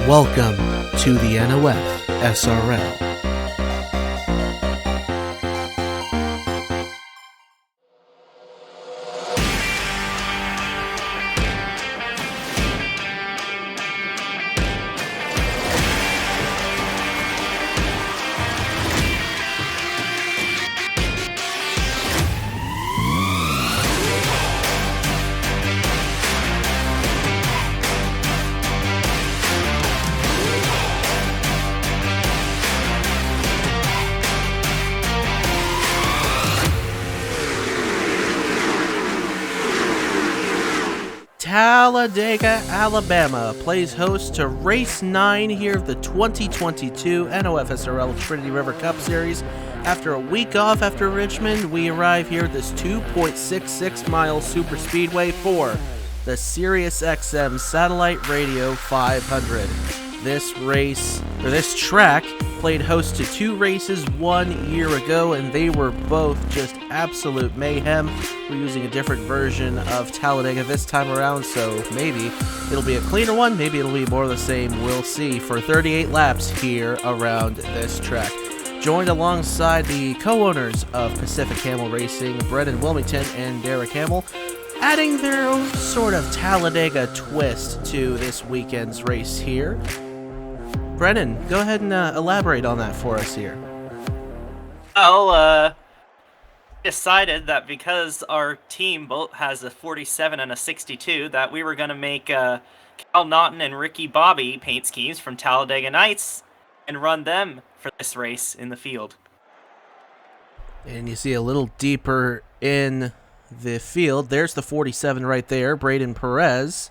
Welcome to the NOFSRL. Talladega, Alabama plays host to Race 9 here of the 2022 NOFSRL Trinity River Cup Series. After a week off after Richmond, we arrive here at this 2.66-mile superspeedway for the Sirius XM Satellite Radio 500. This track played host to two races 1 year ago, and they were both just absolute mayhem. We're using a different version of Talladega this time around, so maybe it'll be a cleaner one, maybe it'll be more of the same, we'll see, for 38 laps here around this track. Joined alongside the co-owners of Pacific Camel Racing, Brendan Wilmington and Derek Hamill, adding their own sort of Talladega twist to this weekend's race here. Brennan, go ahead and elaborate on that for us here. Well, decided that because our team both has a 47 and a 62, that we were going to make Cal Naughton and Ricky Bobby paint schemes from Talladega Nights and run them for this race in the field. And you see a little deeper in the field, there's the 47 right there, Braden Perez.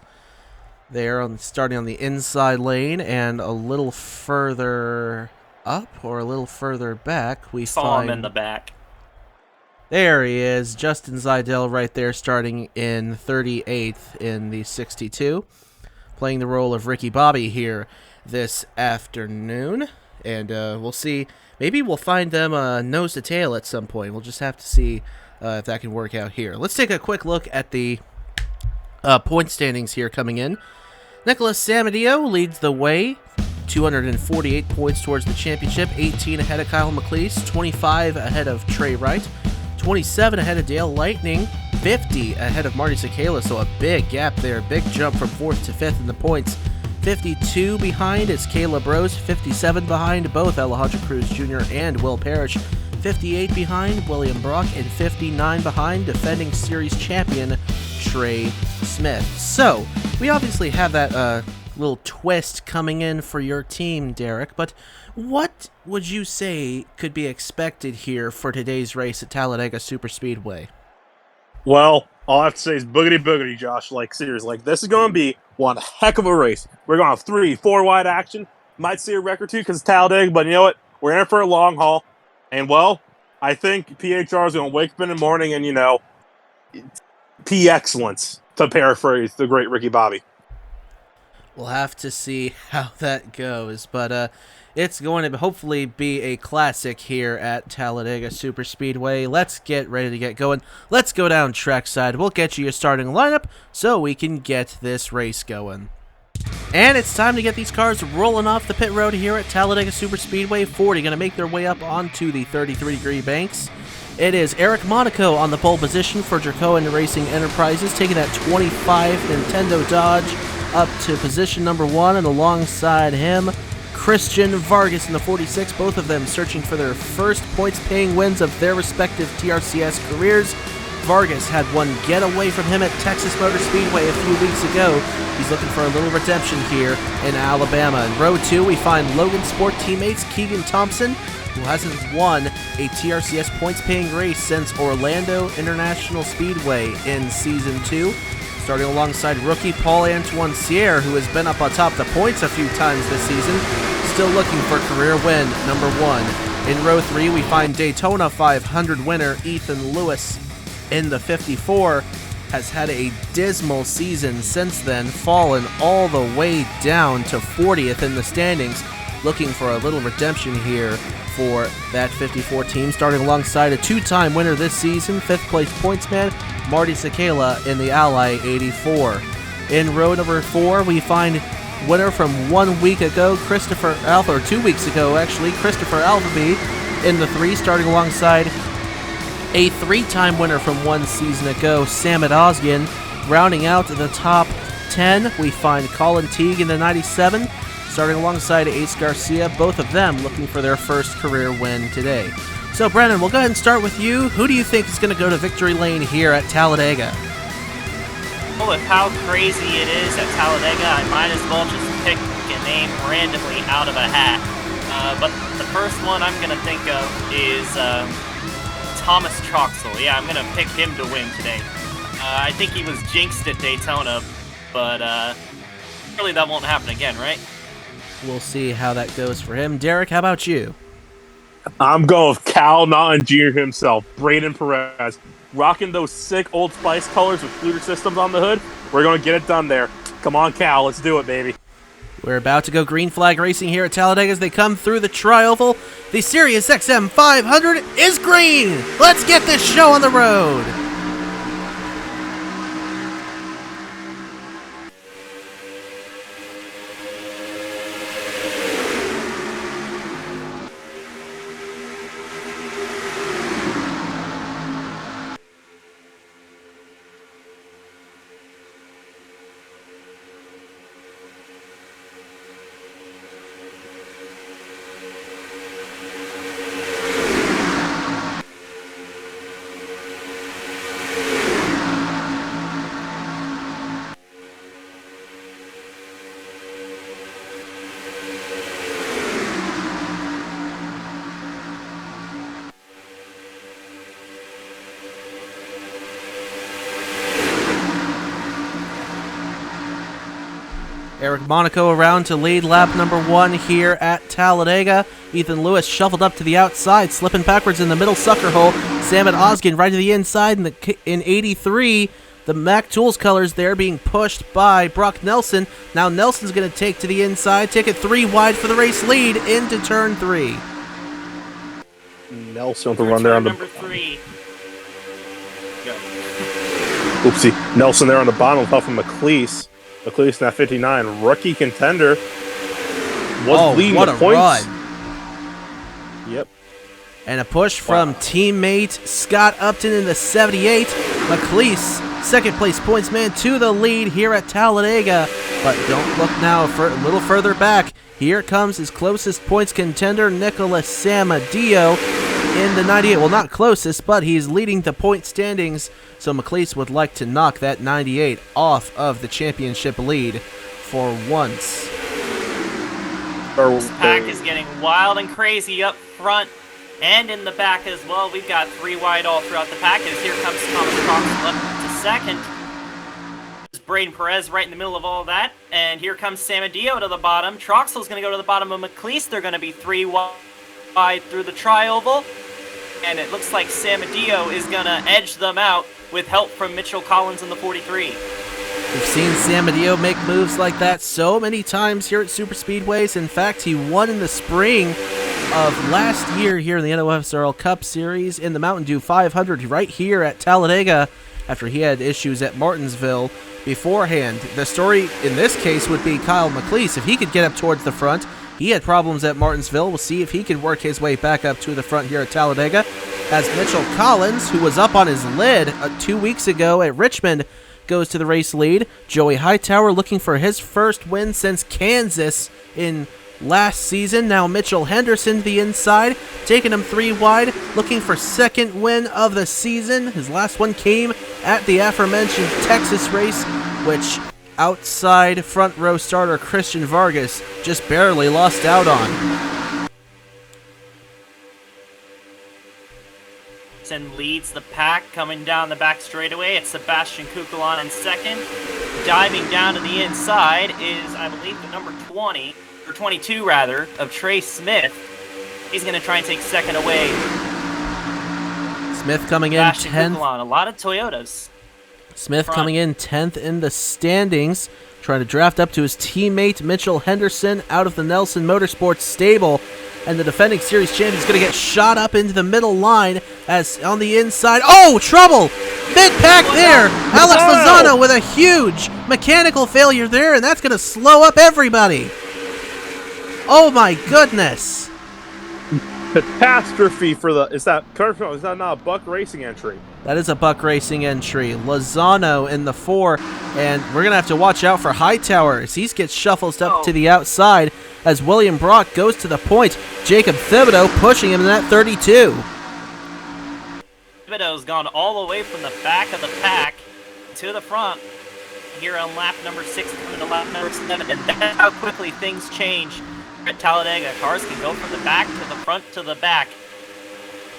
There, starting on the inside lane, and a little further up or a little further back, we saw him in the back. There he is, Justin Zidell right there, starting in 38th in the 62, playing the role of Ricky Bobby here this afternoon. And we'll see. Maybe we'll find them nose to tail at some point. We'll just have to see if that can work out here. Let's take a quick look at the point standings here coming in. Nicholas Samadio leads the way, 248 points towards the championship, 18 ahead of Kyle McLeese, 25 ahead of Trey Wright, 27 ahead of Dale Lightning, 50 ahead of Marty Sakala, so a big gap there, big jump from 4th to 5th in the points. 52 behind is Caleb Rose, 57 behind both Alejandro Cruz Jr. and Will Parrish, 58 behind William Brock, and 59 behind defending series champion Trey Smith. So, we obviously have that little twist coming in for your team, Derek, but what would you say could be expected here for today's race at Talladega Superspeedway? Well, all I have to say is boogity boogity, Josh. Like, seriously, like, this is going to be one heck of a race. We're going to have 3-4 wide action. Might see a wreck or two because it's Talladega, but you know what? We're in it for a long haul. And, well, I think PHR is going to wake up in the morning and, P-excellence, to paraphrase the great Ricky Bobby. We'll have to see how that goes, but it's going to hopefully be a classic here at Talladega Superspeedway. Let's get ready to get going. Let's go down trackside. We'll get you your starting lineup so we can get this race going. And it's time to get these cars rolling off the pit road here at Talladega Superspeedway. 40 going to make their way up onto the 33-degree banks. It is Eric Monaco on the pole position for Dracoan Racing Enterprises, taking that 25 Nintendo Dodge up to position number 1, and alongside him, Christian Vargas in the 46, both of them searching for their first points-paying wins of their respective TRCS careers. Vargas had one get away from him at Texas Motor Speedway a few weeks ago. He's looking for a little redemption here in Alabama. In row 2, we find Logan Sport teammates Keegan Thompson, who hasn't won a TRCS points-paying race since Orlando International Speedway in Season 2. Starting alongside rookie Paul-Antoine Sierre, who has been up on top of the points a few times this season, still looking for career win number 1. In row 3, we find Daytona 500 winner Ethan Lewis. In the 54, has had a dismal season since then, fallen all the way down to 40th in the standings, looking for a little redemption here for that 54 team, starting alongside a two-time winner this season, 5th place pointsman Marty Sakala in the Ally 84. In row number 4, we find winner from 1 week ago, Christopher Alpha, or 2 weeks ago actually, Christopher Alphaby in the 3, starting alongside a 3-time winner from 1 season ago, Samit Ozgen. Rounding out the top 10, we find Colin Teague in the 97, starting alongside Ace Garcia, both of them looking for their first career win today. So, Brennan, we'll go ahead and start with you. Who do you think is going to go to victory lane here at Talladega? Well, with how crazy it is at Talladega, I might as well just pick a name randomly out of a hat. But the first one I'm going to think of is Thomas Troxel. Yeah, I'm going to pick him to win today. I think he was jinxed at Daytona, but really that won't happen again, right? We'll see how that goes for him. Derek, how about you? I'm going with Cal Naughton Jr. himself, Braden Perez. Rocking those sick Old Spice colors with fluter systems on the hood. We're going to get it done there. Come on, Cal. Let's do it, baby. We're about to go green flag racing here at Talladega as they come through the tri-oval. The Sirius XM 500 is green. Let's get this show on the road. Eric Monaco around to lead lap number 1 here at Talladega. Ethan Lewis shuffled up to the outside, slipping backwards in the middle sucker hole. Samit Ozgen right to the inside in 83. The Mac Tools colors there being pushed by Brock Nelson. Now Nelson's going to take to the inside, take it 3 wide for the race lead into turn 3. Nelson with the run there on the number 3. Go. Oopsie. Nelson there on the bottom of Huff and McLeese. McLeese now 59, rookie contender. Was leading what the a points. run. Yep. And a push from teammate Scott Upton in the 78. McLeese, second place points man to the lead here at Talladega. But don't look now for a little further back. Here comes his closest points contender, Nicholas Samadio, in the 98. Well, not closest, but he's leading the point standings. So McLeese would like to knock that 98 off of the championship lead for once. This pack is getting wild and crazy up front and in the back as well. We've got 3 wide all throughout the pack as here comes Thomas Troxel up to second. There's Braden Perez right in the middle of all that. And here comes Samadio to the bottom. Troxel's going to go to the bottom of McLeese. They're going to be 3 wide through the tri-oval. And it looks like Samadio is going to edge them out with help from Mitchell Collins in the 43. We've seen Samadio make moves like that so many times here at Superspeedways. In fact, he won in the spring of last year here in the NOFSRL Cup Series in the Mountain Dew 500 right here at Talladega after he had issues at Martinsville beforehand. The story in this case would be Kyle McLeese. If he could get up towards the front, he had problems at Martinsville. We'll see if he can work his way back up to the front here at Talladega. As Mitchell Collins, who was up on his lid 2 weeks ago at Richmond, goes to the race lead. Joey Hightower looking for his first win since Kansas in last season. Now Mitchell Henderson to the inside, taking him 3 wide, looking for second win of the season. His last one came at the aforementioned Texas race, which outside front row starter Christian Vargas just barely lost out on. And leads the pack coming down the back straightaway. It's Sebastian Kukulon in second. Diving down to the inside is, I believe, the number 20, or 22 rather, of Trey Smith. He's going to try and take second away. Smith coming in Sebastian 10th. Kukulon, a lot of Toyotas. Smith coming in 10th in the standings, trying to draft up to his teammate Mitchell Henderson out of the Nelson Motorsports stable. and the defending series champion is going to get shot up into the middle line as on the inside. Oh, trouble! Mid-pack there! Alex Lozano with a huge mechanical failure there, and that's going to slow up everybody. Oh my goodness! Catastrophe for the... Is that not a Buck Racing entry? That is a Buck Racing entry. Lozano in the 4, and we're going to have to watch out for Hightower as he gets shuffled up to the outside as William Brock goes to the point. Jacob Thibodeau pushing him in that 32. Thibodeau's gone all the way from the back of the pack to the front here on lap number 6 coming to lap number 7, and that's how quickly things change at Talladega. Cars can go from the back to the front to the back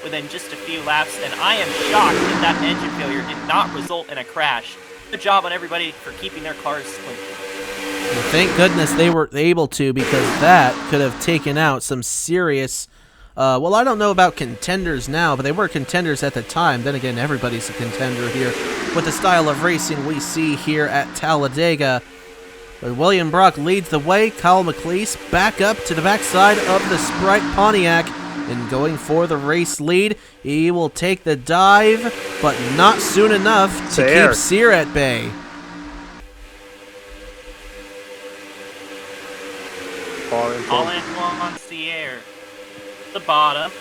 within just a few laps, and I am shocked that engine failure did not result in a crash. Good job on everybody for keeping their cars clean. Well, thank goodness they were able to, because that could have taken out some serious... well, I don't know about contenders now, but they were contenders at the time. Then again, everybody's a contender here with the style of racing we see here at Talladega. But William Brock leads the way. Kyle McLeese back up to the backside of the Sprite Pontiac and going for the race lead. He will take the dive, but not soon enough to keep Sear at bay. All-in-one on Sierra. The bottom. 3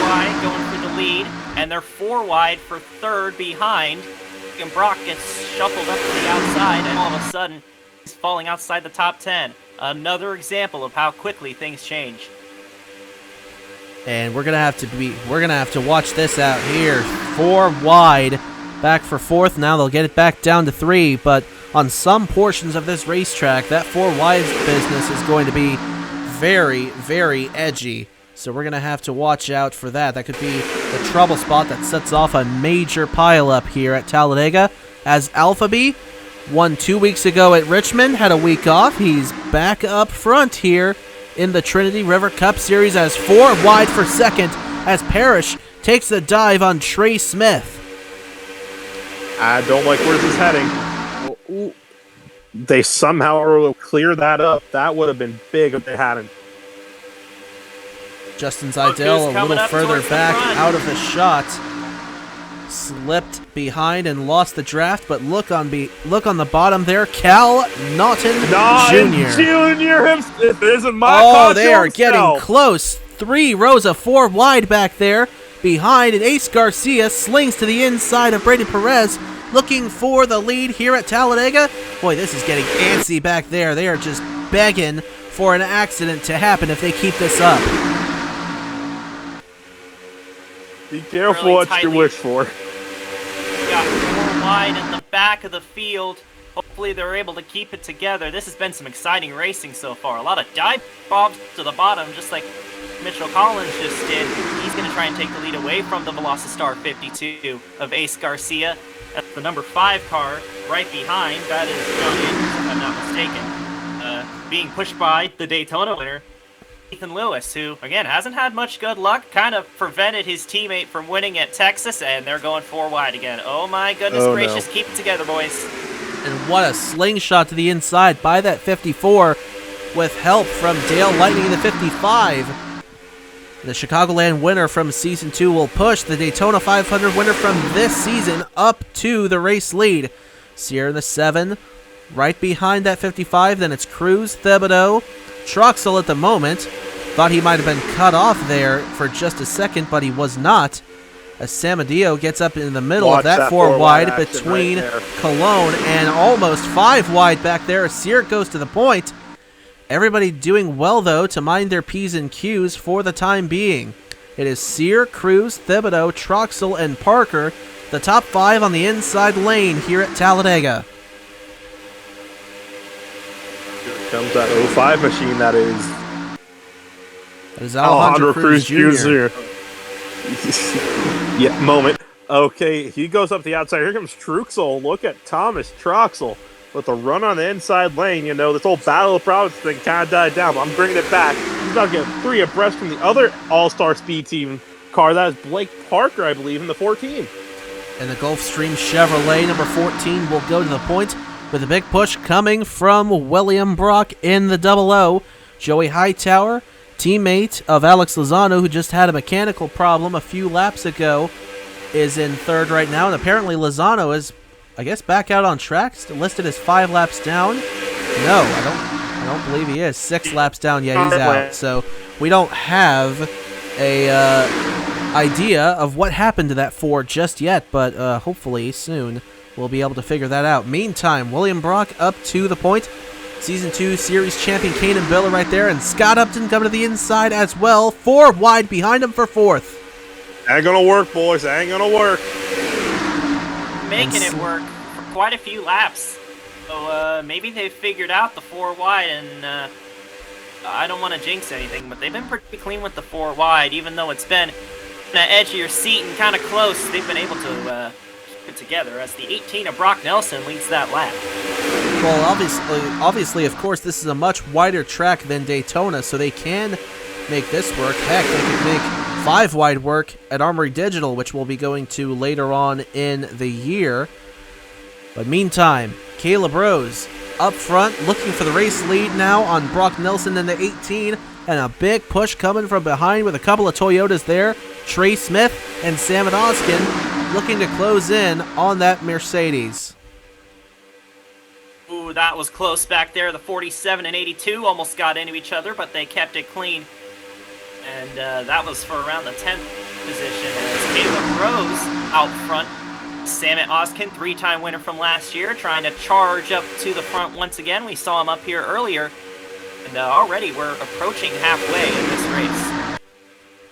wide going for the lead, and they're 4 wide for third behind. And Brock gets shuffled up to the outside, and all of a sudden, he's falling outside the top 10. Another example of how quickly things change. And we're gonna have to watch this out here. 4 wide, back for 4th. Now they'll get it back down to 3, but on some portions of this racetrack, that 4 wide business is going to be very, very edgy. So we're going to have to watch out for that. That could be the trouble spot that sets off a major pileup here at Talladega. As Alphabee won 2 weeks ago at Richmond, had a week off. He's back up front here in the Trinity River Cup Series as 4 wide for 2nd as Parrish takes the dive on Trey Smith. I don't like where this is heading. Ooh. They somehow will clear that up. That would have been big if they hadn't. Justin Zidell a little further back out of the shot. Slipped behind and lost the draft, but look on the bottom there. Cal Naughton Jr. It isn't my Oh, they are getting close. 3 rows of 4 wide back there behind, and Ace Garcia slings to the inside of Brady Perez, looking for the lead here at Talladega. Boy, this is getting antsy back there. They are just begging for an accident to happen if they keep this up. Be careful what you wish for. We got 4 wide in the back of the field. Hopefully they're able to keep it together. This has been some exciting racing so far. A lot of dive bombs to the bottom, just like Mitchell Collins just did. He's going to try and take the lead away from the Velocity 52 of Ace Garcia. That's the number 5 car right behind. That is John Andrews, if I'm not mistaken. Being pushed by the Daytona winner, Ethan Lewis, who, again, hasn't had much good luck, kind of prevented his teammate from winning at Texas, and they're going 4 wide again. Oh my goodness gracious, no. Keep it together, boys. And what a slingshot to the inside by that 54 with help from Dale Lightning in the 55. The Chicagoland winner from Season 2 will push the Daytona 500 winner from this season up to the race lead. Sierra in the 7, right behind that 55, then it's Cruz, Thibodeau, Troxel at the moment. Thought he might have been cut off there for just a second, but he was not. As Samadillo gets up in the middle of that 4 wide between Cologne and almost 5 wide back there. As Sear goes to the point. Everybody doing well, though, to mind their P's and Q's for the time being. It is Sear, Cruz, Thibodeau, Troxel, and Parker, the top 5 on the inside lane here at Talladega. Here comes that 05 machine that is... That is Alejandro Cruz Jr. Yeah, moment. Okay, he goes up the outside. Here comes Truxel. Look at Thomas Troxel with a run on the inside lane. You know, this whole Battle of Providence thing kind of died down, but I'm bringing it back. He's about to get 3 abreast from the other All-Star Speed Team car. That is Blake Parker, I believe, in the 14. And the Gulfstream Chevrolet number 14 will go to the point with a big push coming from William Brock in the 00. Joey Hightower, teammate of Alex Lozano, who just had a mechanical problem a few laps ago, is in third right now. And apparently Lozano is, I guess, back out on track, listed as 5 laps down. No, I don't believe he is. 6 laps down. Yeah, he's out. So we don't have a idea of what happened to that Ford just yet, but hopefully soon we'll be able to figure that out. Meantime, William Brock up to the point. Season 2 Series champion Kanan Biller right there, and Scott Upton coming to the inside as well. 4 wide behind him for 4th. Ain't gonna work, boys. Ain't gonna work. Making it work for quite a few laps. So maybe they've figured out the 4 wide, and I don't want to jinx anything, but they've been pretty clean with the 4 wide, even though it's been on the edge of your seat and kind of close. They've been able to keep it together as the 18 of Brock Nelson leads that lap. Well, obviously, of course, this is a much wider track than Daytona, so they can make this work. Heck, they could make 5 wide work at Armory Digital, which we'll be going to later on in the year. But meantime, Caleb Rose up front, looking for the race lead now on Brock Nelson in the 18, and a big push coming from behind with a couple of Toyotas there. Trey Smith and Sam Oskin looking to close in on that Mercedes. Ooh, that was close back there. The 47 and 82 almost got into each other, but they kept it clean. And that was for around the 10th position as Caleb Rose out front. Samet Oskin, 3-time winner from last year, trying to charge up to the front once again. We saw him up here earlier, and already we're approaching halfway in this race.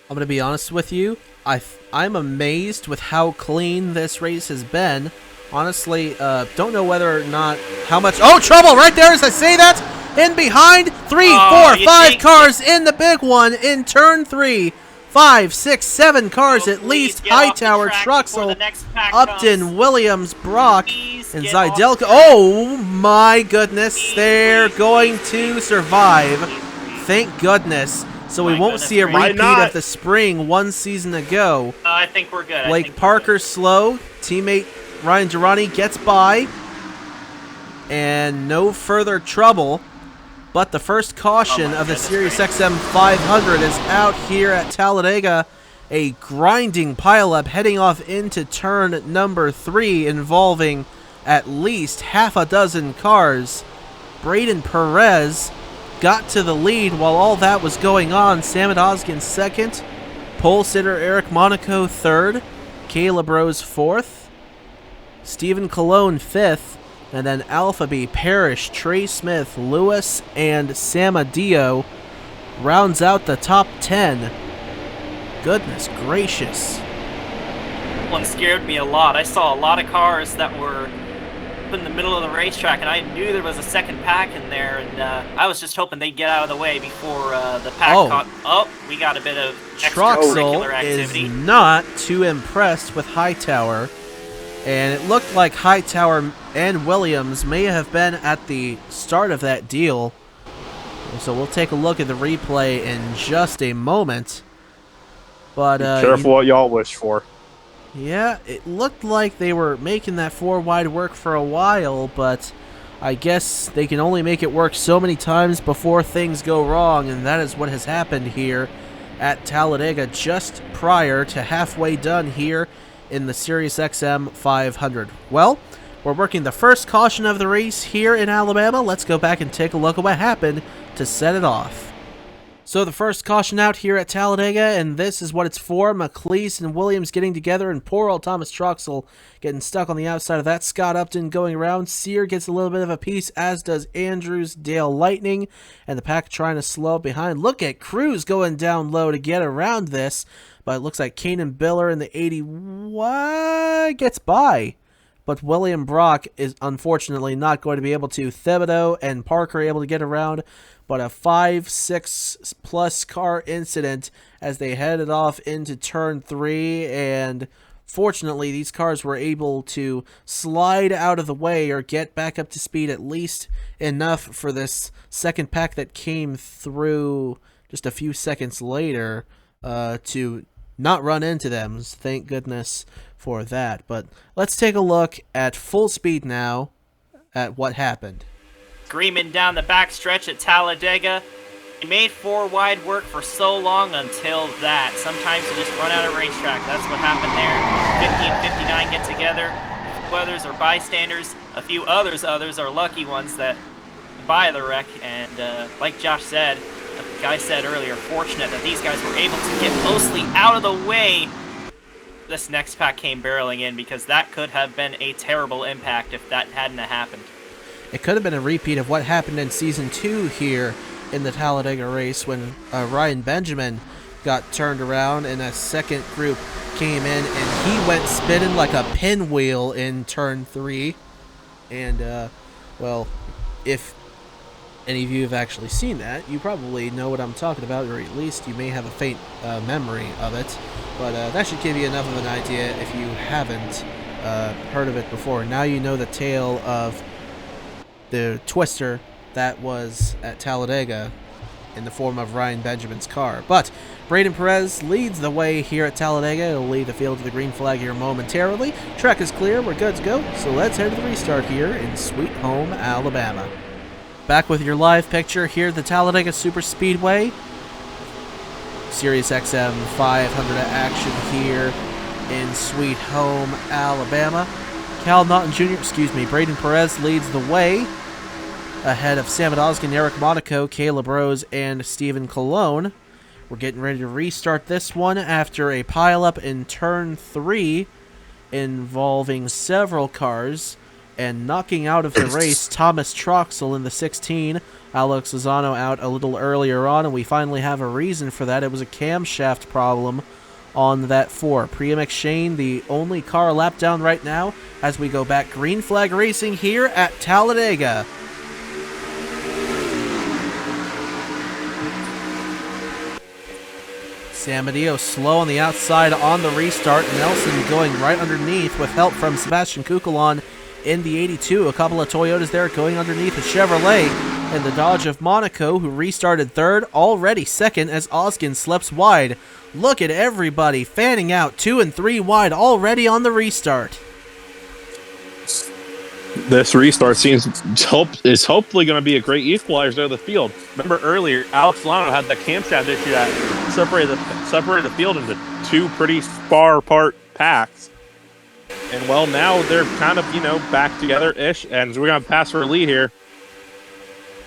I'm going to be honest with you. I'm amazed with how clean this race has been. Honestly, don't know whether or not how much... Oh, trouble right there as I say that! In behind, 3, 4, 5 cars in the big one in turn 3. 5, 6, 7 cars at least. Hightower, Truxell, Upton, Williams, Brock, and Zydelka. Oh my goodness, they're going to survive. Thank goodness. So we won't see a repeat of the spring one season ago. I think we're good. Blake Parker slow. Teammate Ryan Durrani gets by. And no further trouble. But the first caution of the Sirius XM 500 is out here at Talladega. A grinding pileup heading off into turn number 3 involving at least half a dozen cars. Braden Perez got to the lead while all that was going on. Samet Oskin second. Pole sitter Eric Monaco third. Caleb Rose fourth. Stephen Colon fifth. And then Alpha B, Parrish, Trey Smith, Lewis, and Samadio rounds out the top 10. Goodness gracious. One scared me a lot. I saw a lot of cars that were in the middle of the racetrack, and I knew there was a second pack in there, and I was just hoping they'd get out of the way before the pack caught. Oh, we got a bit of extracurricular activity. Is not too impressed with Hightower. And it looked like Hightower and Williams may have been at the start of that deal. So we'll take a look at the replay in just a moment. But be careful what y'all wish for. Yeah, it looked like they were making that 4 wide work for a while, but I guess they can only make it work so many times before things go wrong, and that is what has happened here at Talladega just prior to halfway done here in the Sirius XM 500. Well, we're working the first caution of the race here in Alabama. Let's go back and take a look at what happened to set it off. So the first caution out here at Talladega, and this is what it's for. McLeese and Williams getting together, and poor old Thomas Truxell getting stuck on the outside of that. Scott Upton going around. Sear gets a little bit of a piece, as does Andrews, Dale Lightning, and the pack trying to slow up behind. Look at Cruz going down low to get around this, but it looks like Kanan Biller in the 80 gets by. But William Brock is unfortunately not going to be able to. Thibodeau and Parker able to get around, but a 5-6 plus car incident as they headed off into turn 3, and fortunately these cars were able to slide out of the way or get back up to speed at least enough for this second pack that came through just a few seconds later to not run into them. Thank goodness for that. But let's take a look at full speed now at what happened. Screaming down the backstretch at Talladega. He made 4 wide work for so long until that. Sometimes you just run out of racetrack. That's what happened there. 50 and 59 get together. A few others are bystanders. A few others are lucky ones that buy the wreck. And like Josh said, the guy said earlier, fortunate that these guys were able to get mostly out of the way. This next pack came barreling in because that could have been a terrible impact if that hadn't happened. It could have been a repeat of what happened in Season 2 here in the Talladega race when Ryan Benjamin got turned around and a second group came in and he went spinning like a pinwheel in Turn 3. And, well, if any of you have actually seen that, you probably know what I'm talking about, or at least you may have a faint memory of it. But that should give you enough of an idea if you haven't heard of it before. Now you know the tale of the twister that was at Talladega in the form of Ryan Benjamin's car. But Braden Perez leads the way here at Talladega. He'll lead the field to the green flag here momentarily. Track is clear. We're good to go. So let's head to the restart here in Sweet Home, Alabama. Back with your live picture here at the Talladega Superspeedway. Sirius XM 500 action here in Sweet Home, Alabama. Braden Perez leads the way ahead of Sam Oskin, Eric Monaco, Caleb Rose, and Stephen Colon. We're getting ready to restart this one after a pileup in Turn 3 involving several cars and knocking out of the race Thomas Troxel in the 16. Alex Lozano out a little earlier on, and we finally have a reason for that. It was a camshaft problem on that 4. Priya McShane, the only car lap down right now as we go back green flag racing here at Talladega. San Mateo slow on the outside on the restart. Nelson going right underneath with help from Sebastian Kukulon in the 82. A couple of Toyotas there going underneath a Chevrolet and the Dodge of Monaco, who restarted third, already second as Oskin slips wide. Look at everybody fanning out 2 and 3 wide already on the restart. This restart is hopefully going to be a great equalizer of the field. Remember earlier, Alex Lano had the camshaft issue that separated the field into 2 pretty far apart packs. And, well, now they're kind of, back together-ish, and we're going to pass for a lead here.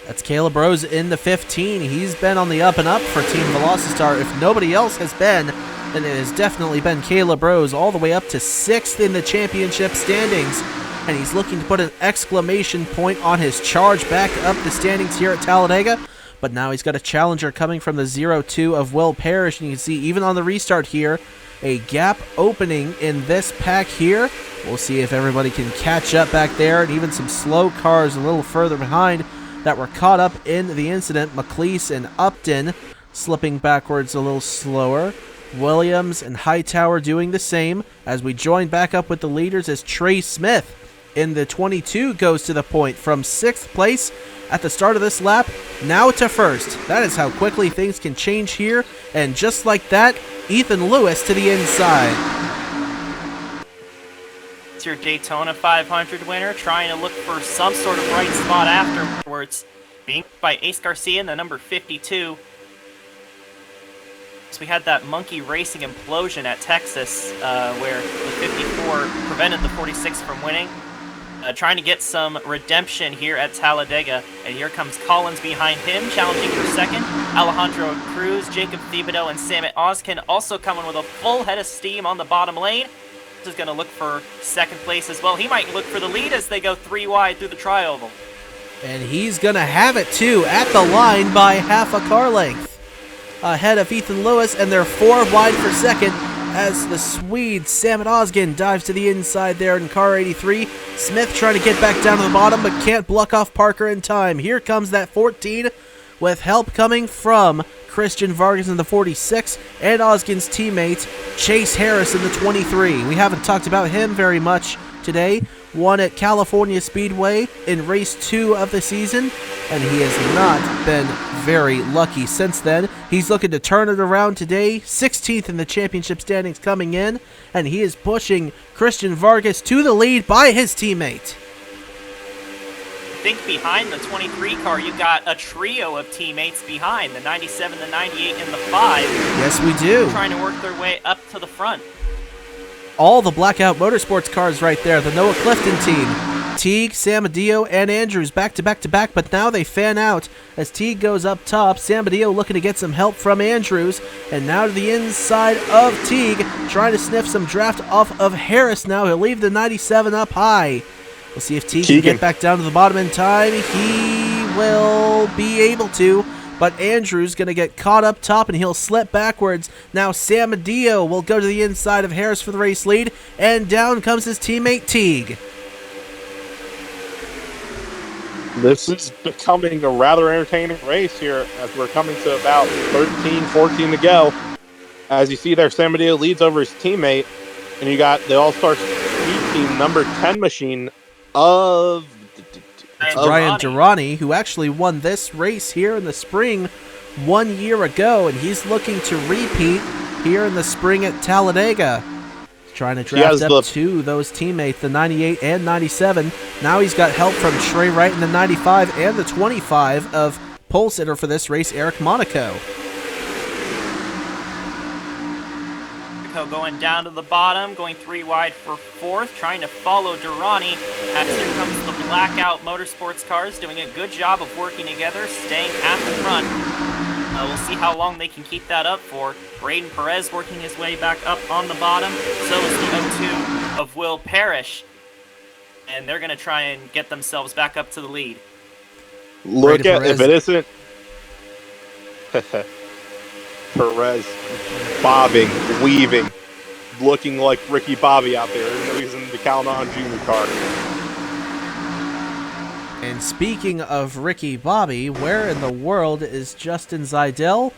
That's Caleb Rose in the 15. He's been on the up and up for Team Velocitar. If nobody else has been, then it has definitely been Caleb Rose, all the way up to 6th in the championship standings. And he's looking to put an exclamation point on his charge back up the standings here at Talladega. But now he's got a challenger coming from the 0-2 of Will Parrish. And you can see, even on the restart here, a gap opening in this pack here. We'll see if everybody can catch up back there, and even some slow cars a little further behind that were caught up in the incident. McLeese and Upton slipping backwards a little slower. Williams and Hightower doing the same as we join back up with the leaders as Trey Smith in the 22 goes to the point from 6th place at the start of this lap, now to 1st. That is how quickly things can change here, and just like that, Ethan Lewis to the inside. It's your Daytona 500 winner, trying to look for some sort of bright spot afterwards, being by Ace Garcia in the number 52. So we had that monkey racing implosion at Texas, where the 54 prevented the 46 from winning. Trying to get some redemption here at Talladega, and here comes Collins behind him, challenging for second. Alejandro Cruz, Jacob Thibodeau, and Samit Oskin also coming with a full head of steam on the bottom lane. This is going to look for second place as well. He might look for the lead as they go 3 wide through the tri-oval. And he's going to have it, too, at the line by half a car length. Ahead of Ethan Lewis, and they're 4 wide for second as the Swede Samit Oskin dives to the inside there in car 83. Smith trying to get back down to the bottom, but can't block off Parker in time. Here comes that 14 with help coming from Christian Vargas in the 46 and Oskin's teammate Chase Harris in the 23. We haven't talked about him very much today. Won at California Speedway in race 2 of the season, and he has not been very lucky since then. He's looking to turn it around today, 16th in the championship standings coming in, and he is pushing Christian Vargas to the lead by his teammate. think behind the 23 car, you've got a trio of teammates behind, the 97, the 98, and the 5. Yes, we do. Trying to work their way up to the front. All the Blackout Motorsports cars right there, the Noah Clifton team. Teague, Samadillo, and Andrews back to back to back, but now they fan out as Teague goes up top. Samadillo looking to get some help from Andrews, and now to the inside of Teague, trying to sniff some draft off of Harris now. He'll leave the 97 up high. We'll see if Teague can get back down to the bottom in time. He will be able to, but Andrews going to get caught up top, and he'll slip backwards. Now Samadillo will go to the inside of Harris for the race lead, and down comes his teammate Teague. This is becoming a rather entertaining race here as we're coming to about 13, 14 to go. As you see there, Samadillo leads over his teammate, and you got the All-Star Speed Team number 10 machine of Ryan Durrani, who actually won this race here in the spring 1 year ago, and he's looking to repeat here in the spring at Talladega. Trying to draft up to those teammates, the 98 and 97. Now he's got help from Trey Wright in the 95 and the 25 of pole sitter for this race, Eric Monaco. Going down to the bottom, going 3 wide for 4th, trying to follow Durrani. As here comes the Blackout Motorsports cars, doing a good job of working together, staying at the front. We'll see how long they can keep that up for. Braden Perez working his way back up on the bottom. So is the 02 of Will Parrish. And they're going to try and get themselves back up to the lead. Look at, if it isn't Perez bobbing, weaving, looking like Ricky Bobby out there. Even though he's in the Cal Naughton Jr. car. And speaking of Ricky Bobby, where in the world is Justin Zeidel?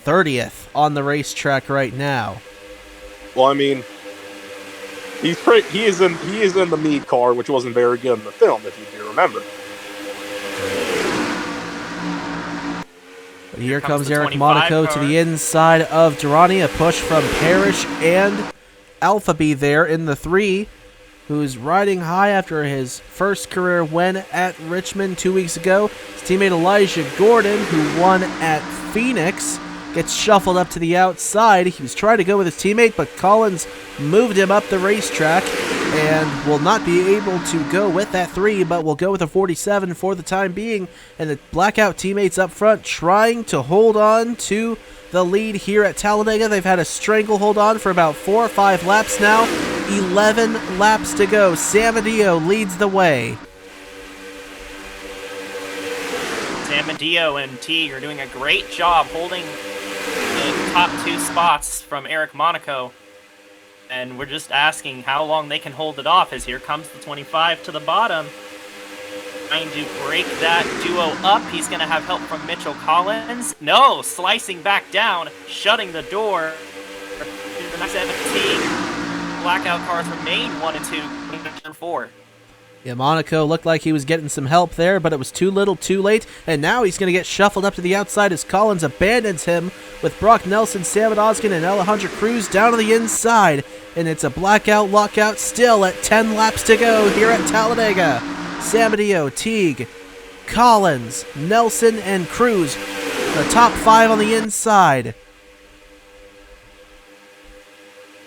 30th on the racetrack right now. Well, I mean, he is in the Meade car, which wasn't very good in the film, if you do remember. But here comes Eric Monaco to the inside of Durrani. A push from Parrish and Alphabee there in the 3. Who's riding high after his first career win at Richmond 2 weeks ago. His teammate Elijah Gordon, who won at Phoenix, gets shuffled up to the outside. He was trying to go with his teammate, but Collins moved him up the racetrack and will not be able to go with that 3, but will go with a 47 for the time being. And the Blackout teammates up front trying to hold on to the lead here at Talladega. They've had a stranglehold on for about 4 or 5 laps now. 11 laps to go. Samadillo leads the way. Samadillo and Teague are doing a great job holding the top 2 spots from Eric Monaco. And we're just asking how long they can hold it off, as here comes the 25 to the bottom. Trying to break that duo up. He's going to have help from Mitchell Collins. No, slicing back down, shutting the door. The next 17. Blackout cars remain 1 and 2, and 4. Yeah, Monaco looked like he was getting some help there, but it was too little, too late, and now he's going to get shuffled up to the outside as Collins abandons him with Brock Nelson, Sam Oskin, and Alejandro Cruz down to the inside, and it's a Blackout lockout still at 10 laps to go here at Talladega. Samadillo, Teague, Collins, Nelson, and Cruz, the top 5 on the inside.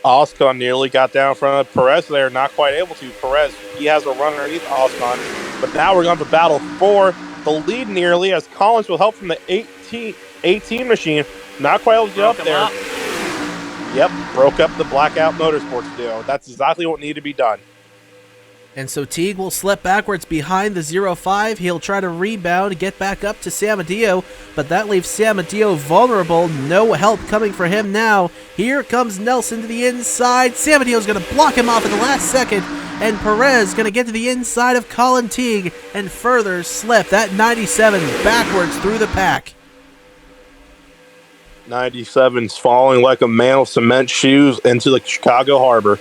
Oscon nearly got down in front of Perez there, not quite able to. Perez, he has a run underneath Oscon, but now we're going to battle for the lead nearly as Collins will help from the 18 machine. Not quite able to get up there. Yep, broke up the Blackout Motorsports duo. That's exactly what needed to be done. And so Teague will slip backwards behind the 05. He'll try to rebound, get back up to Samadillo, but that leaves Samadillo vulnerable. No help coming for him now. Here comes Nelson to the inside. Samadillo's going to block him off at the last second, and Perez going to get to the inside of Colin Teague and further slip that 97 backwards through the pack. 97's falling like a man with cement shoes into the Chicago Harbor.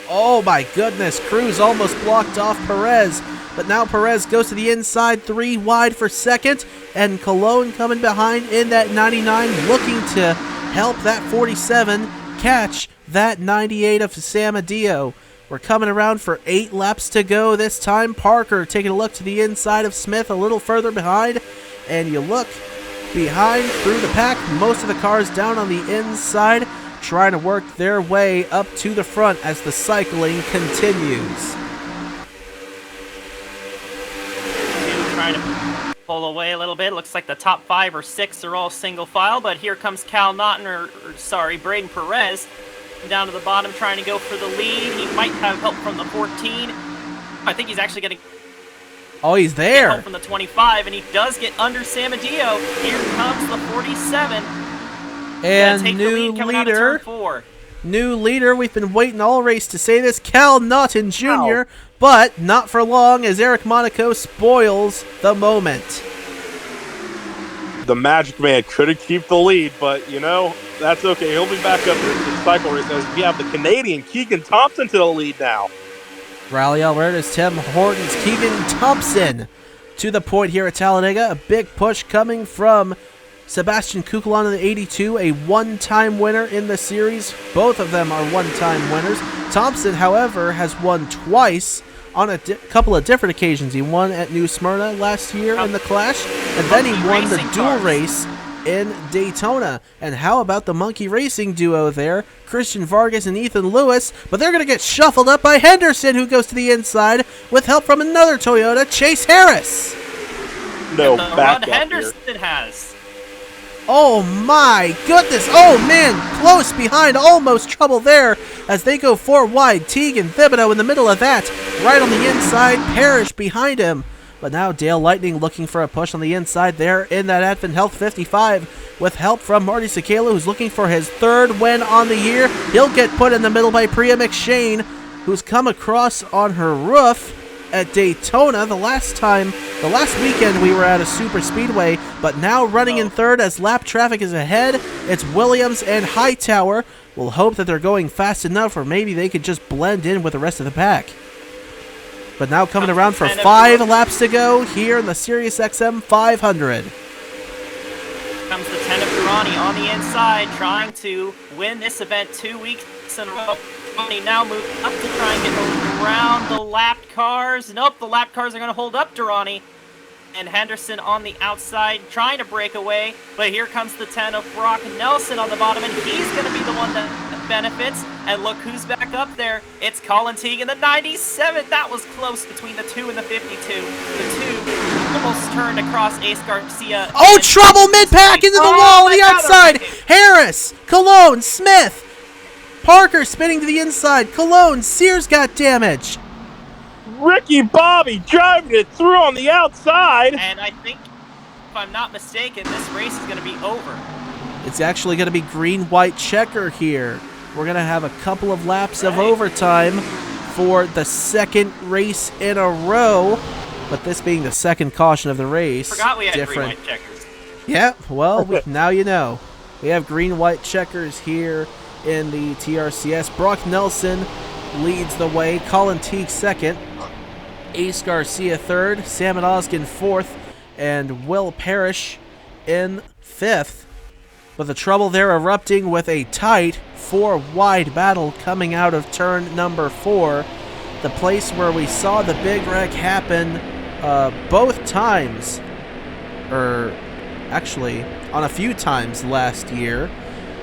Oh my goodness, Cruz almost blocked off Perez, but now Perez goes to the inside, 3 wide for second, and Colon coming behind in that 99, looking to help that 47 catch that 98 of Samadillo. We're coming around for 8 laps to go this time. Parker taking a look to the inside of Smith, a little further behind. And you look behind through the pack. Most of the cars down on the inside trying to work their way up to the front as the cycling continues. Trying to pull away a little bit. Looks like the top 5 or 6 are all single file, but here comes Cal Naughton, Braden Perez, down to the bottom trying to go for the lead. He might have help from the 14. I think he's actually going to he's there. Help from the 25, and he does get under Samadillo. Here comes the 47. And new leader. New leader. We've been waiting all race to say this. Cal Naughton Jr., but not for long as Eric Monaco spoils the moment. The Magic Man couldn't keep the lead, but, that's okay. He'll be back up here in the cycle race as we have the Canadian Keegan Thompson to the lead now. Rally Alberta's Tim Hortons Keegan Thompson to the point here at Talladega. A big push coming from Sebastian Kukulon in the 82, a one-time winner in the series. Both of them are one-time winners. Thompson, however, has won twice on a couple of different occasions. He won at New Smyrna last year in the Clash, and then he won the dual race in Daytona. And how about the Monkey Racing duo there? Christian Vargas and Ethan Lewis, but they're going to get shuffled up by Henderson, who goes to the inside with help from another Toyota, Chase Harris. No, back up Henderson here. Has. Oh my goodness. Oh man, close behind, almost trouble there as they go 4 wide. Teague and Thibodeau in the middle of that. Right on the inside, Parrish behind him. But now Dale Lightning looking for a push on the inside there in that Advent Health 55 with help from Marty Sakala, who's looking for his 3rd win on the year. He'll get put in the middle by Priya McShane, who's come across on her roof at Daytona the last weekend we were at a super speedway, but now running in 3rd as lap traffic is ahead. It's Williams and Hightower. We'll hope that they're going fast enough, or maybe they could just blend in with the rest of the pack. But now coming around for 5 laps to go here in the Sirius XM 500. Comes the 10 of Durrani on the inside, trying to win this event 2 weeks in a row. Durrani now moving up to try and get around the lapped cars. Nope, the lapped cars are going to hold up Durrani. And Henderson on the outside trying to break away. But here comes the 10 of Brock Nelson on the bottom, and he's going to be the one that benefits. And look who's back up there. It's Colin Teague in the 97. That was close between the 2 and the 52. The 2 almost turned across Ace Garcia. Oh, trouble mid-pack into the wall on the outside. Harris, Cologne, Smith. Parker spinning to the inside. Cologne, Sears got damage. Ricky Bobby driving it through on the outside. And I think, if I'm not mistaken, this race is going to be over. It's actually going to be green-white checker here. We're going to have a couple of laps of overtime for the 2nd race in a row. But this being the 2nd caution of the race. Forgot we had green-white checkers. Yeah, well, now you know. We have green-white checkers here in the TRCS. Brock Nelson leads the way. Colin Teague 2nd. Ace Garcia 3rd. Sam Oskin 4th. And Will Parrish in 5th. But the trouble there erupting with a tight 4-wide battle coming out of turn number 4. The place where we saw the big wreck happen both times. Actually, on a few times last year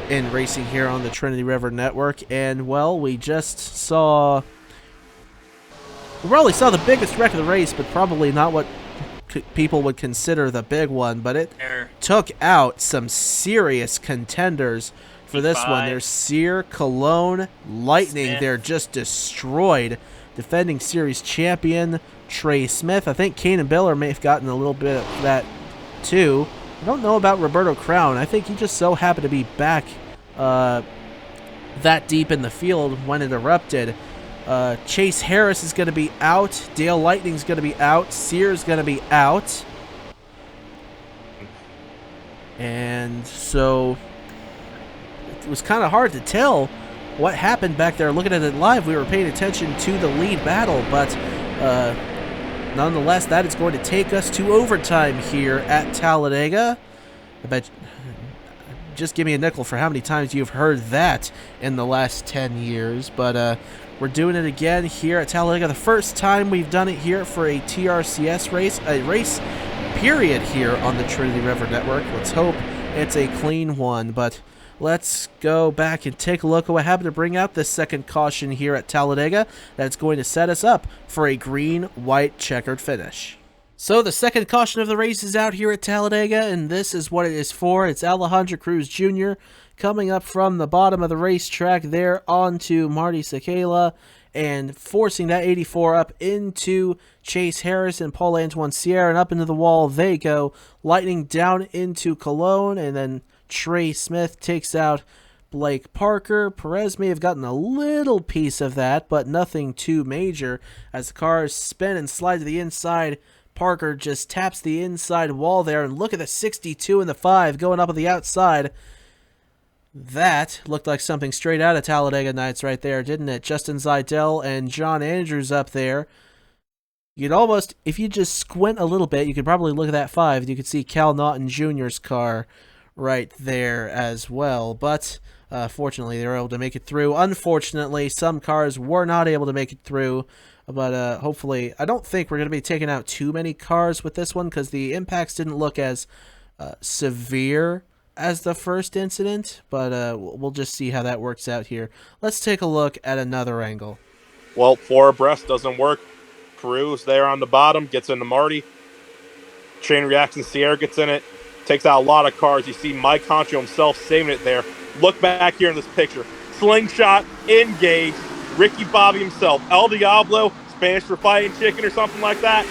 in racing here on the Trinity River Network. And, well, we just saw... We probably saw the biggest wreck of the race, but probably not what people would consider the big one. But it took out some serious contenders for this one. There's Sear, Cologne, Lightning. Smith. They're just destroyed. Defending series champion Trey Smith. I think Kane and Biller may have gotten a little bit of that too. I don't know about Roberto Crown. I think he just so happened to be back that deep in the field when it erupted. Chase Harris is going to be out. Dale Lightning's going to be out. Sear's going to be out. And so it was kind of hard to tell what happened back there. Looking at it live, we were paying attention to the lead battle, but nonetheless, that is going to take us to overtime here at Talladega. I bet just give me a nickel for how many times you've heard that in the last 10 years. But we're doing it again here at Talladega. The first time we've done it here for a TRCS race, a race period here on the Trinity River Network. Let's hope it's a clean one. But let's go back and take a look at what happened to bring out this second caution here at Talladega. That's going to set us up for a green-white checkered finish. So the second caution of the race is out here at Talladega, and this is what it is for. It's Alejandro Cruz Jr. coming up from the bottom of the racetrack there onto Marty Sakala and forcing that 84 up into Chase Harris and Paul Antoine Sierra, and up into the wall they go, lightning down into Cologne, and then Trey Smith takes out Blake Parker. Perez may have gotten a little piece of that, but nothing too major as the cars spin and slide to the inside. Parker just taps the inside wall there, and look at the 62 and the 5 going up on the outside. That looked like something straight out of Talladega Nights right there, didn't it? Justin Zeidel and John Andrews up there. You'd almost, if you just squint a little bit, you could probably look at that 5. You could see Cal Naughton Jr.'s car right there as well. But fortunately, they were able to make it through. Unfortunately, some cars were not able to make it through. But hopefully, I don't think we're going to be taking out too many cars with this one because the impacts didn't look as severe as the first incident. But we'll just see how that works out here. Let's take a look at another angle. Well, 4 abreast doesn't work. Cruz there on the bottom, gets into Marty. Chain reaction, Sierra gets in it. Takes out a lot of cars. You see Mike Concho himself saving it there. Look back here in this picture. Slingshot, engaged. Ricky Bobby himself, El Diablo, Spanish for fighting chicken or something like that.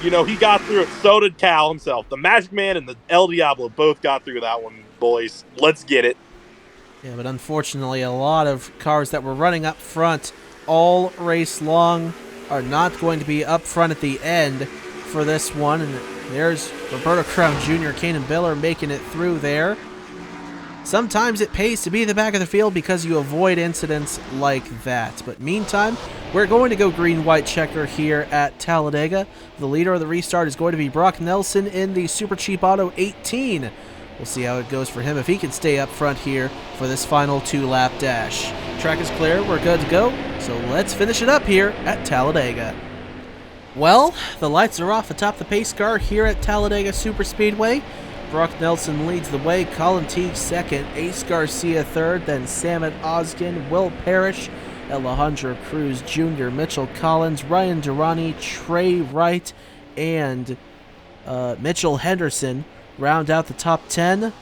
You know, he got through it. So did Cal himself. The Magic Man and the El Diablo both got through that one, boys. Let's get it. Yeah, but unfortunately, a lot of cars that were running up front all race long are not going to be up front at the end for this one. And there's Roberto Crown Jr., Kanan Biller making it through there. Sometimes it pays to be at the back of the field because you avoid incidents like that. But meantime, we're going to go green-white checker here at Talladega. The leader of the restart is going to be Brock Nelson in the Super Cheap Auto 18. We'll see how it goes for him if he can stay up front here for this final 2-lap dash. Track is clear. We're good to go. So let's finish it up here at Talladega. Well, the lights are off atop the pace car here at Talladega Superspeedway. Brock Nelson leads the way, Colin Teague second, Ace Garcia third, then Samit Ozgen, Will Parrish, Alejandro Cruz Jr., Mitchell Collins, Ryan Durrani, Trey Wright, and Mitchell Henderson round out the top 10.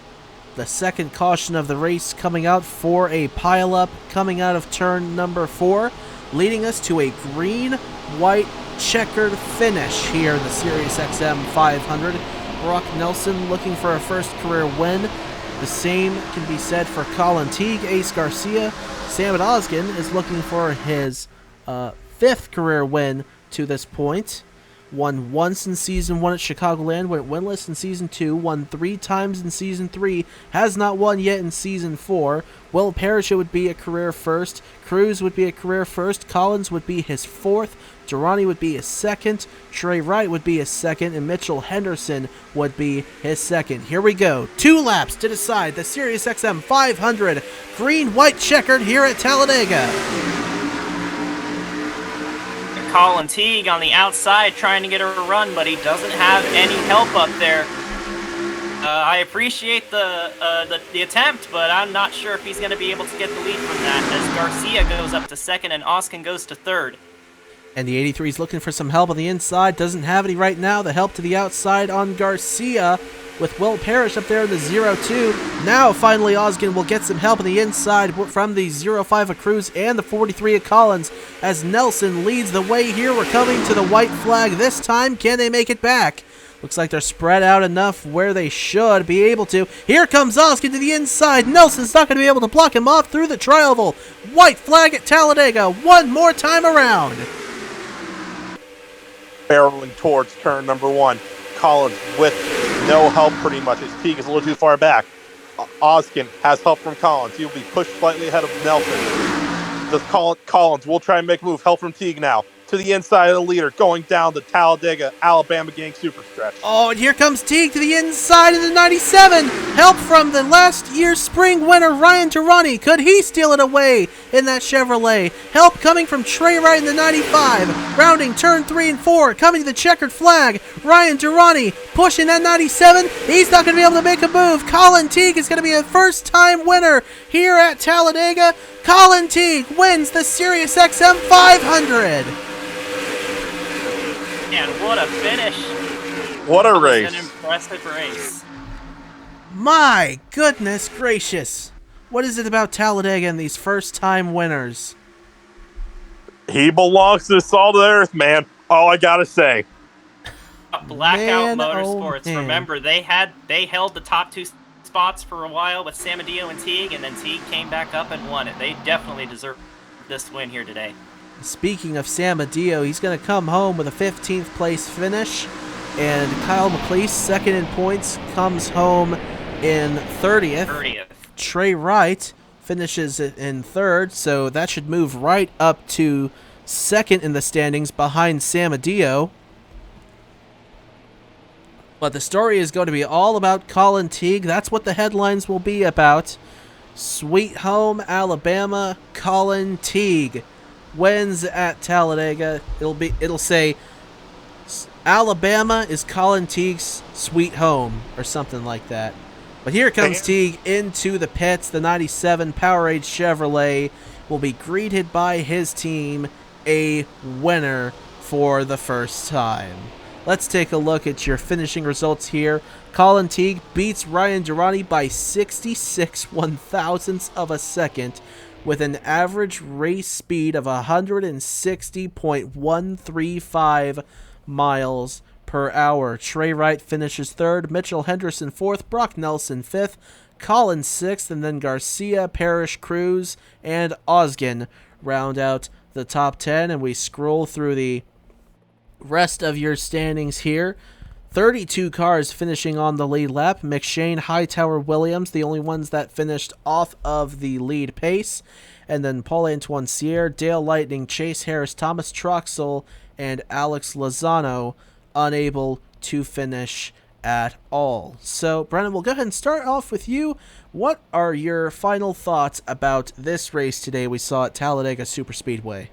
The second caution of the race coming out for a pileup coming out of turn number 4, leading us to a green-white checkered finish here in the Sirius XM 500. Brock Nelson looking for a first career win. The same can be said for Colin Teague. Ace Garcia, Samit Ozgen is looking for his 5th career win to this point. Won once in Season 1 at Chicagoland, went winless in Season 2, won 3 times in Season 3, has not won yet in Season 4. Will Parrish would be a career first, Cruz would be a career first, Collins would be his 4th, Durrani would be his 2nd, Trey Wright would be his 2nd, and Mitchell Henderson would be his 2nd. Here we go. 2 laps to decide the Sirius XM 500 green-white checkered here at Talladega. Colin Teague on the outside trying to get a run, but he doesn't have any help up there. I appreciate the attempt, but I'm not sure if he's going to be able to get the lead from that, as Garcia goes up to 2nd and Ozgen goes to 3rd. And the 83 is looking for some help on the inside. Doesn't have any right now. The help to the outside on Garcia with Will Parrish up there in the 0-2. Now, finally, Ozgen will get some help on the inside from the 0-5 of Cruz and the 43 of Collins as Nelson leads the way here. We're coming to the white flag this time. Can they make it back? Looks like they're spread out enough where they should be able to. Here comes Ozgen to the inside. Nelson's not going to be able to block him off through the tri-oval. White flag at Talladega one more time around. Barreling towards turn number 1. Collins with no help pretty much. His Teague is a little too far back. Ozgen has help from Collins. He'll be pushed slightly ahead of Nelson. Collins will try and make a move. Help from Teague now. to the inside of the leader, going down the Talladega, Alabama gang superstretch. Oh, and here comes Teague to the inside of the 97. Help from the last year's spring winner, Ryan Durrani. Could he steal it away in that Chevrolet? Help coming from Trey Wright in the 95. Rounding turn 3 and 4. Coming to the checkered flag. Ryan Durrani pushing that 97. He's not going to be able to make a move. Colin Teague is going to be a first-time winner here at Talladega. Colin Teague wins the Sirius XM 500. And what a finish. What a race. An impressive race. My goodness gracious. What is it about Talladega and these first-time winners? He belongs to the salt of the earth, man. All I gotta say. Blackout Man, Motorsports. oh, man. Remember, they held the top 2 spots for a while with Samadillo and Teague, and then Teague came back up and won it. They definitely deserve this win here today. Speaking of Samadillo, he's going to come home with a 15th place finish, and Kyle McLeese, second in points, comes home in 30th. Trey Wright finishes in 3rd, so that should move right up to 2nd in the standings behind Samadillo. But the story is going to be all about Colin Teague. That's what the headlines will be about. Sweet Home, Alabama, Colin Teague wins at Talladega. It'll say Alabama is Colin Teague's sweet home or something like that. But here comes Teague into the pits. The 97 Powerade Chevrolet will be greeted by his team, a winner for the first time. Let's take a look at your finishing results here. Colin Teague beats Ryan Durrani by 66 one-thousandths of a second with an average race speed of 160.135 miles per hour. Trey Wright finishes 3rd, Mitchell Henderson 4th, Brock Nelson 5th, Collins 6th, and then Garcia, Parrish, Cruz, and Osgen round out the top 10, and we scroll through the rest of your standings here. 32 cars finishing on the lead lap. McShane, Hightower, Williams, the only ones that finished off of the lead pace. And then Paul-Antoine Sierre, Dale Lightning, Chase Harris, Thomas Troxel, and Alex Lozano unable to finish at all. So, Brennan, we'll go ahead and start off with you. What are your final thoughts about this race today we saw at Talladega Superspeedway? I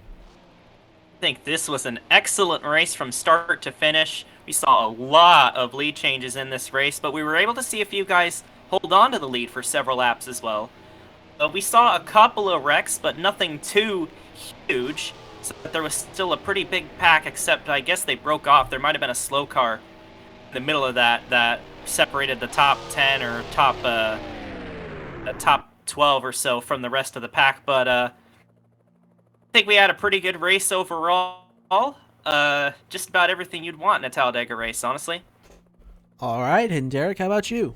think this was an excellent race from start to finish. We saw a lot of lead changes in this race, but we were able to see a few guys hold on to the lead for several laps as well. We saw a couple of wrecks, but nothing too huge, so there was still a pretty big pack, except I guess they broke off. There might have been a slow car in the middle of that separated the top 10 or top 12 or so from the rest of the pack, but I think we had a pretty good race overall. Just about everything you'd want in a Talladega race, honestly. All right, and Derek, how about you?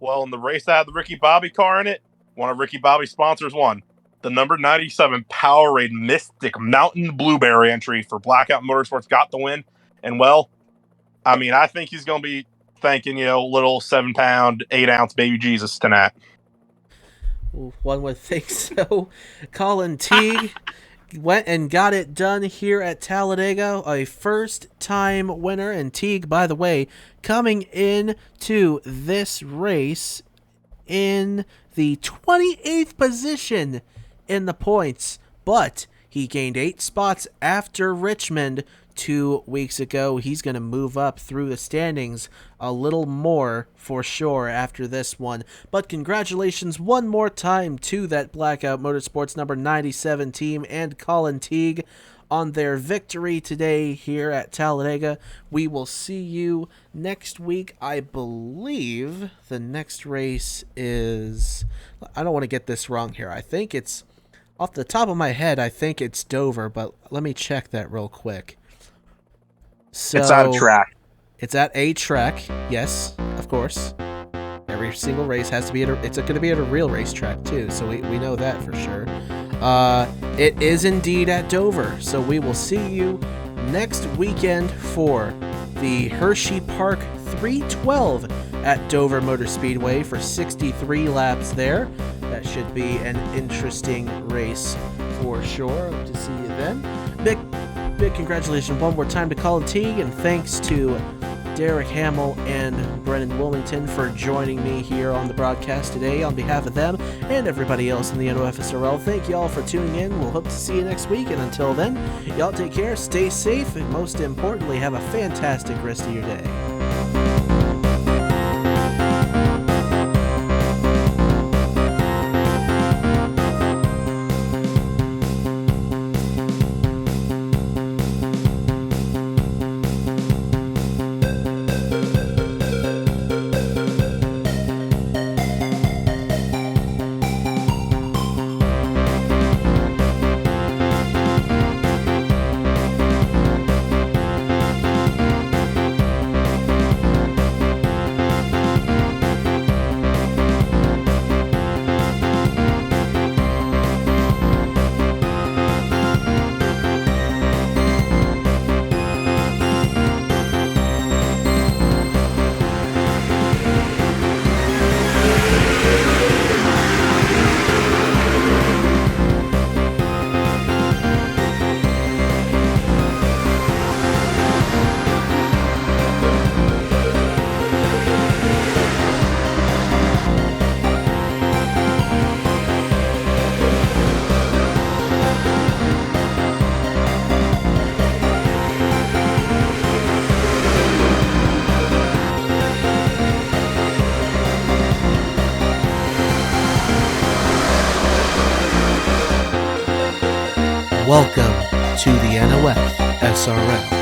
Well, in the race that had the Ricky Bobby car in it, one of Ricky Bobby's sponsors won. The number 97 Powerade Mystic Mountain Blueberry entry for Blackout Motorsports got the win. And, well, I mean, I think he's going to be thanking, little 7-pound, 8-ounce baby Jesus tonight. One would think so. Colin Teague went and got it done here at Talladega, a first-time winner. And Teague, by the way, coming into this race in the 28th position in the points, but he gained 8 spots after Richmond 2 weeks ago. He's going to move up through the standings a little more for sure after this one. But congratulations one more time to that Blackout Motorsports number 97 team and Colin Teague on their victory today here at Talladega. We will see you next week. I believe the next race is, I don't want to get this wrong here. I think it's, off the top of my head, I think it's Dover, but let me check that real quick. So, it's at a track. It's at a track, yes, of course. Every single race has to be it's going to be at a real racetrack too, so we know that for sure. It is indeed at Dover, so we will see you next weekend for the Hershey Park 312 at Dover Motor Speedway for 63 laps there. That should be an interesting race for sure. Hope to see you then. big congratulations one more time to Colin Teague, and thanks to Derek Hamill and Brennan Wilmington for joining me here on the broadcast today. On behalf of them and everybody else in the NOFSRL, thank you all for tuning in. We'll hope to see you next week, and until then, y'all take care, stay safe, and most importantly, have a fantastic rest of your day. Welcome to the NOFSRL.